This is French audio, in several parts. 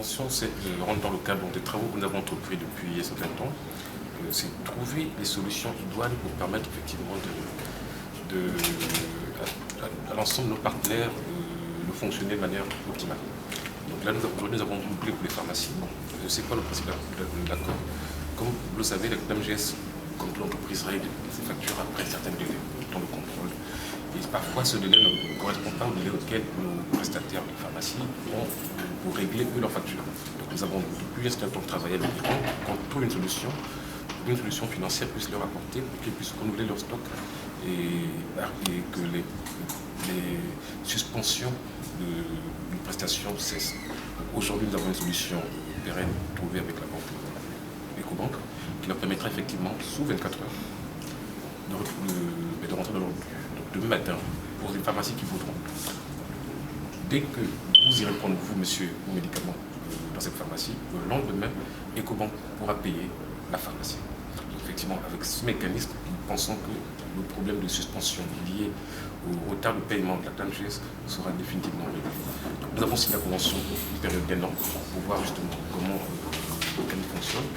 intervention, c'est rentre dans le cadre des travaux que nous avons entrepris depuis un certain temps. C'est trouver les solutions idoines pour permettre effectivement à l'ensemble de nos partenaires de fonctionner de manière optimale. Donc là, aujourd'hui, nous avons doublé pour les pharmacies. C'est quoi le principe de l'accord? Comme vous le savez, la CNAMGS, comme toute entreprise, règle ses factures après un certain délai, dans le contrôle. Et parfois, ce délai ne correspond pas au délai auquel nos prestataires de pharmacie ont pour régler eux leurs factures. Donc nous avons depuis un certain temps travaillé avec eux pour trouver une solution financière puisse leur apporter pour qu'ils puissent renouveler leur stock et que les suspensions de prestations cessent. Aujourd'hui, nous avons une solution pérenne trouvée avec la banque Ecobank qui leur permettra effectivement, sous 24 heures, de rentrer dans l'ordre demain matin pour les pharmacies qui voudront. Dès que vous irez prendre, vous, monsieur, vos médicaments dans cette pharmacie, le lendemain, Ecobank pourra payer la pharmacie. Donc, effectivement, avec ce mécanisme, nous pensons que le problème de suspension lié au retard de paiement de la CNAMGS sera définitivement réglé. Nous avons signé la convention pour une période d'1 an pour voir justement comment le mécanisme fonctionne.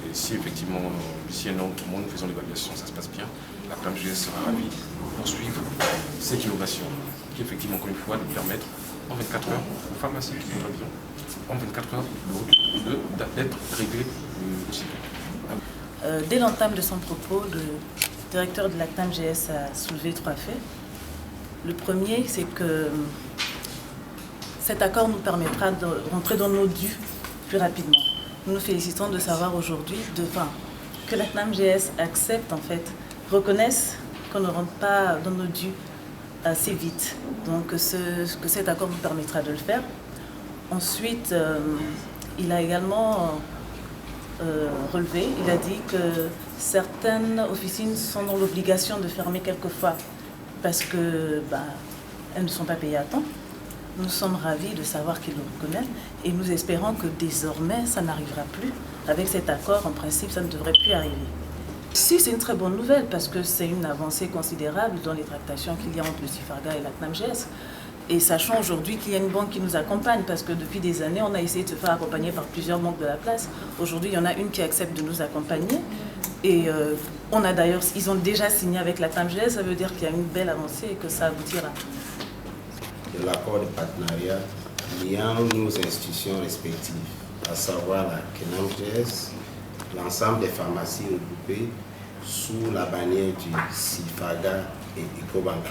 Et si effectivement, d'ici 1 an, nous faisons l'évaluation, ça se passe bien, la CNAMGS sera ravie de poursuivre cette innovation qui, effectivement, encore une fois, nous permettre en 24 heures, aux pharmacies qui nous avions, en 24 heures, d'être réglé aussi. Dès l'entame de son propos, le directeur de la CNAMGS a soulevé 3 faits. Le premier, c'est que cet accord nous permettra de rentrer dans nos dus plus rapidement. Nous nous félicitons de savoir aujourd'hui que la CNAMGS accepte, en fait, reconnaisse qu'on ne rentre pas dans nos dus assez vite. Donc que cet accord nous permettra de le faire. Ensuite, il a également relevé, il a dit que certaines officines sont dans l'obligation de fermer quelquefois parce que elles ne sont pas payées à temps. Nous sommes ravis de savoir qu'il le reconnaît et nous espérons que désormais ça n'arrivera plus. Avec cet accord, en principe, ça ne devrait plus arriver. Si, c'est une très bonne nouvelle parce que c'est une avancée considérable dans les tractations qu'il y a entre le CIFAGA et la CNAMGS. Et sachant aujourd'hui qu'il y a une banque qui nous accompagne parce que depuis des années, on a essayé de se faire accompagner par plusieurs banques de la place. Aujourd'hui, il y en a une qui accepte de nous accompagner. Et ils ont déjà signé avec la CNAMGS, ça veut dire qu'il y a une belle avancée et que ça aboutira. De l'accord de partenariat liant nos institutions respectives, à savoir la CNAMGS, l'ensemble des pharmacies regroupées sous la bannière du CIFAGA et Ecobank.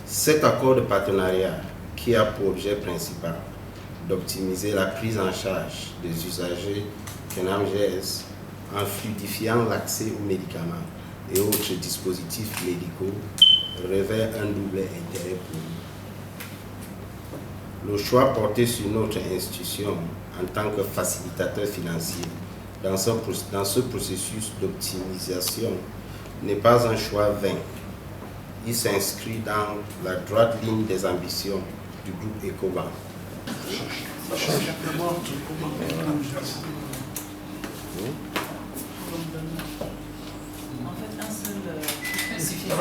Cet accord de partenariat qui a pour objet principal d'optimiser la prise en charge des usagers CNAMGS en fluidifiant l'accès aux médicaments et autres dispositifs médicaux revêt un double intérêt pour nous. Le choix porté sur notre institution en tant que facilitateur financier dans ce processus d'optimisation n'est pas un choix vain. Il s'inscrit dans la droite ligne des ambitions du groupe Ecobank. En fait, un seul suffisait.